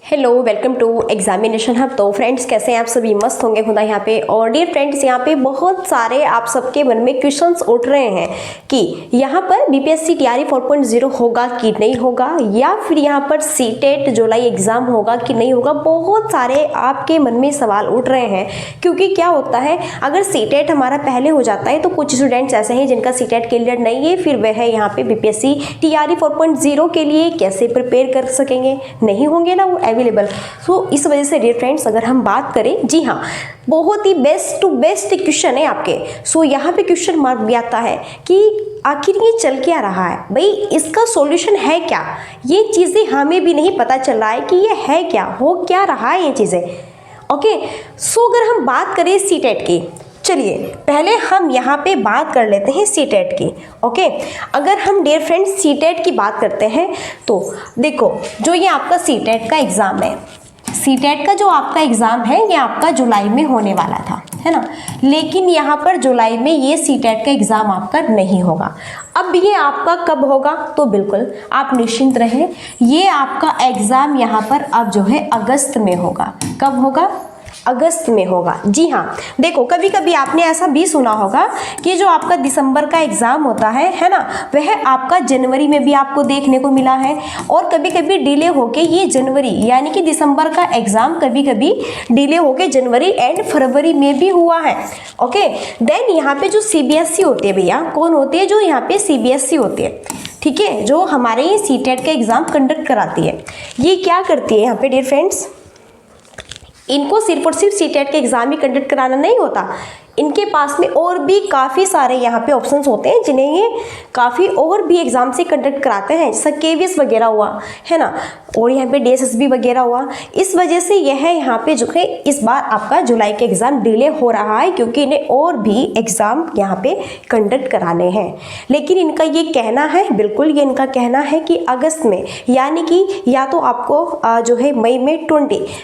Hello, welcome to examination hub. तो friends, कैसे हैं आप सभी? मस्त होंगे खुदा यहाँ पे। और डियर फ्रेंड्स, यहाँ पे बहुत सारे आप सबके मन में क्वेश्चंस उठ रहे हैं कि यहाँ पर बीपीएससी टीआरई 4.0 होगा कि नहीं होगा, या फिर यहाँ पर सीटेट जुलाई एग्जाम होगा कि नहीं होगा। बहुत सारे आपके मन में सवाल उठ रहे हैं, क्योंकि क्या होता है, अगर सीटेट हमारा पहले हो जाता है तो कुछ स्टूडेंट्स ऐसे हैं जिनका सीटेट क्लियर नहीं है, फिर वह यहाँ पे बीपीएससी टीआरई 4.0 के लिए कैसे प्रिपेयर कर सकेंगे, नहीं होंगे ना वो अवेलेबल। सो इस वजह से डियर फ्रेंड्स, अगर हम बात करें, जी हाँ, बहुत ही बेस्ट टू बेस्ट क्वेश्चन है आपके। सो यहाँ पे क्वेश्चन मार्क भी आता है कि आखिर ये चल क्या रहा है भाई, इसका सॉल्यूशन है क्या। ये चीज़ें हमें भी नहीं पता चल रहा है कि ये है क्या, हो क्या रहा है ये चीज़ें। ओके, सो अगर हम बात करें सीटेट की, चलिए पहले हम यहाँ पे बात कर लेते हैं सीटेट की। ओके, अगर हम डियर फ्रेंड्स सीटेट की बात करते हैं तो देखो, जो ये आपका सीटेट का एग्ज़ाम है, सीटेट का जो आपका एग्ज़ाम है ये आपका जुलाई में होने वाला था, है ना। लेकिन यहाँ पर जुलाई में ये सीटेट का एग्ज़ाम आपका नहीं होगा। अब ये आपका कब होगा, तो बिल्कुल आप निश्चिंत रहें, ये आपका एग्ज़ाम यहाँ पर अब जो है अगस्त में होगा। कब होगा? अगस्त में होगा। जी हाँ, देखो कभी कभी आपने ऐसा भी सुना होगा कि जो आपका दिसंबर का एग्ज़ाम होता है ना, वह आपका जनवरी में भी आपको देखने को मिला है। और कभी कभी डिले होके ये जनवरी यानी कि दिसंबर का एग्ज़ाम कभी कभी डिले होके जनवरी एंड फरवरी में भी हुआ है। ओके, देन यहाँ पे जो सीबीएसई होती है भैया, कौन होती है? जो यहाँ पे सीबीएसई होती है, ठीक है, जो हमारे ये सीटेट का एग्ज़ाम कंडक्ट कराती है। ये क्या करती है यहाँ पे डियर फ्रेंड्स, इनको सिर्फ और सिर्फ सीटेट के एग्ज़ाम ही कंडक्ट कराना नहीं होता, इनके पास में और भी काफ़ी सारे यहाँ पे ऑप्शंस होते हैं जिन्हें ये काफ़ी और भी एग्ज़ाम से कंडक्ट कराते हैं, जैसा केवीएस वगैरह हुआ, है ना, और यहाँ पे डीएसएसबी वगैरह हुआ। इस वजह से यह यहाँ पे जो है इस बार आपका जुलाई के एग्ज़ाम डिले हो रहा है, क्योंकि इन्हें और भी एग्ज़ाम यहाँ पे कंडक्ट कराने हैं। लेकिन इनका ये कहना है, बिल्कुल ये इनका कहना है कि अगस्त में, यानी कि या तो आपको जो है मई में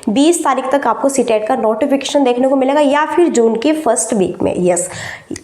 20 तारीख तक आपको सीटेट का नोटिफिकेशन देखने को मिलेगा, या फिर जून के फर्स्ट वीक में। यस,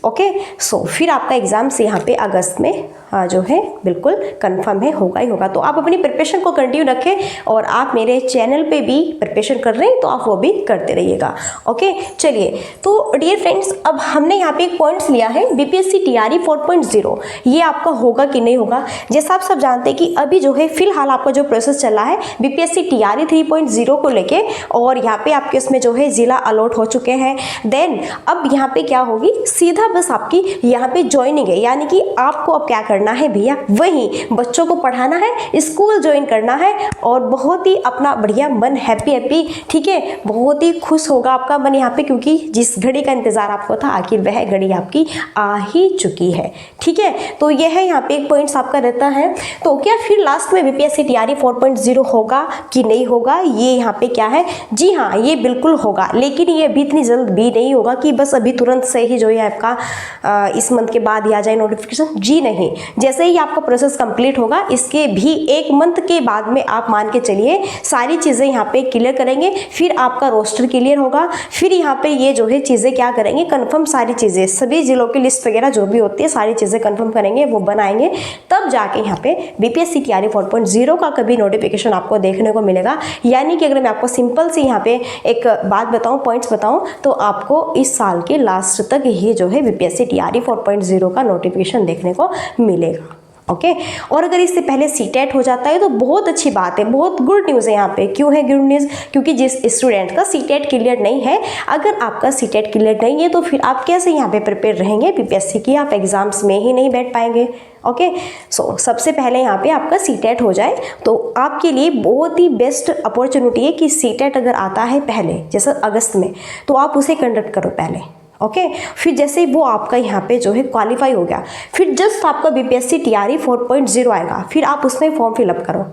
ओके, सो फिर आपका एग्ज़ाम से यहाँ पे अगस्त में जो है बिल्कुल कंफर्म है, होगा ही होगा। तो आप अपनी प्रिपरेशन को कंटिन्यू रखें, और आप मेरे चैनल पे भी प्रिपरेशन कर रहे हैं तो आप वो भी करते रहिएगा। ओके, चलिए, तो डियर फ्रेंड्स, अब हमने यहाँ पे एक पॉइंट्स लिया है बीपीएससी टीआरई 4.0, ये आपका होगा कि नहीं होगा। जैसा आप सब जानते हैं कि अभी जो है फिलहाल आपका जो प्रोसेस चला है बीपीएससी टीआरई 3.0 को लेके, और यहाँ पे आपके इसमें जो है ज़िला अलॉट हो चुके हैं। देन अब यहाँ पे क्या होगी, सीधा बस आपकी यहाँ पे ज्वाइनिंग है, यानी कि आपको अब क्या करना है भैया, वहीं बच्चों को पढ़ाना है, स्कूल ज्वाइन करना है, और बहुत ही अपना बढ़िया मन हैप्पी, ठीक है, बहुत ही खुश होगा आपका मन यहाँ पे, क्योंकि जिस घड़ी का इंतजार आपको था आखिर वह घड़ी आपकी आ ही चुकी है। ठीक है, तो यह है यहाँ पे एक पॉइंट्स आपका रहता है। तो क्या फिर लास्ट में बीपीएससी टीआरई 4.0 होगा कि नहीं होगा, ये यहाँ पे क्या है, जी हाँ, ये बिल्कुल होगा। लेकिन ये अभी इतनी जल्द भी नहीं होगा कि बस अभी तुरंत से ही जो है आपका इस मंथ के बाद ही आ जाए नोटिफिकेशन, जी नहीं। जैसे ही आपका प्रोसेस कंप्लीट होगा, इसके भी 1 मंथ के बाद में आप मान के चलिए सारी चीज़ें यहाँ पे क्लियर करेंगे, फिर आपका रोस्टर क्लियर होगा, फिर यहाँ पे ये जो है चीज़ें क्या करेंगे, कंफर्म सारी चीज़ें, सभी जिलों की लिस्ट वगैरह जो भी होती है सारी चीज़ें कंफर्म करेंगे, वो बनाएंगे, तब जाके यहाँ पे बीपीएससी टीआरई 4.0 का कभी नोटिफिकेशन आपको देखने को मिलेगा। यानी कि अगर मैं आपको सिंपल से यहाँ पे एक बात बताऊँ, पॉइंट्स बताऊँ, तो आपको इस साल के लास्ट तक ये जो है बीपीएससी टीआरई 4.0 का नोटिफिकेशन देखने को मिलेगा। ओके, और अगर इससे पहले सीटेट हो जाता है तो बहुत अच्छी बात है, बहुत गुड न्यूज़ है यहाँ पे। क्यों है गुड न्यूज़? क्योंकि जिस स्टूडेंट का सीटेट क्लियर नहीं है, अगर आपका सीटेट क्लियर नहीं है तो फिर आप कैसे यहाँ पे प्रिपेयर रहेंगे बीपीएससी की, आप एग्जाम्स में ही नहीं बैठ पाएंगे। ओके, सो सबसे पहले यहाँ पे आपका सीटेट हो जाए तो आपके लिए बहुत ही बेस्ट अपॉर्चुनिटी है कि सीटेट अगर आता है पहले, जैसे अगस्त में, तो आप उसे कंडक्ट करो पहले। ओके, फिर जैसे वो आपका यहाँ पे जो है क्वालिफाई हो गया, फिर जस्ट आपका बीपीएससी टीआरई 4.0 आएगा, फिर आप उसमें फॉर्म फिलअप करो,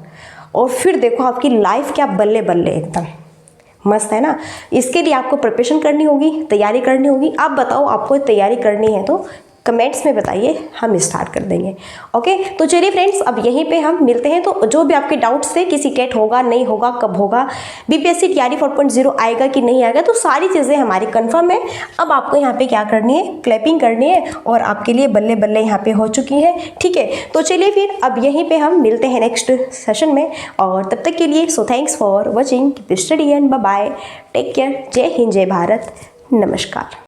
और फिर देखो आपकी लाइफ क्या बल्ले बल्ले एकदम मस्त है ना। इसके लिए आपको प्रिपरेशन करनी होगी, तैयारी करनी होगी। आप बताओ, आपको तैयारी करनी है तो कमेंट्स में बताइए, हम स्टार्ट कर देंगे। ओके, तो चलिए फ्रेंड्स, अब यहीं पे हम मिलते हैं। तो जो भी आपके डाउट्स थे कि सीटेट होगा नहीं होगा, कब होगा, बीपीएससी टीआरई 4.0 आएगा कि नहीं आएगा, तो सारी चीज़ें हमारी कंफर्म है। अब आपको यहाँ पे क्या करनी है, क्लैपिंग करनी है और आपके लिए बल्ले बल्ले यहाँ पे हो चुकी है। ठीक है, तो चलिए फिर अब यहीं पे हम मिलते हैं नेक्स्ट सेशन में, और तब तक के लिए so thanks for watching, keep study and bye bye, take care, Jai Hind, जय भारत, नमस्कार।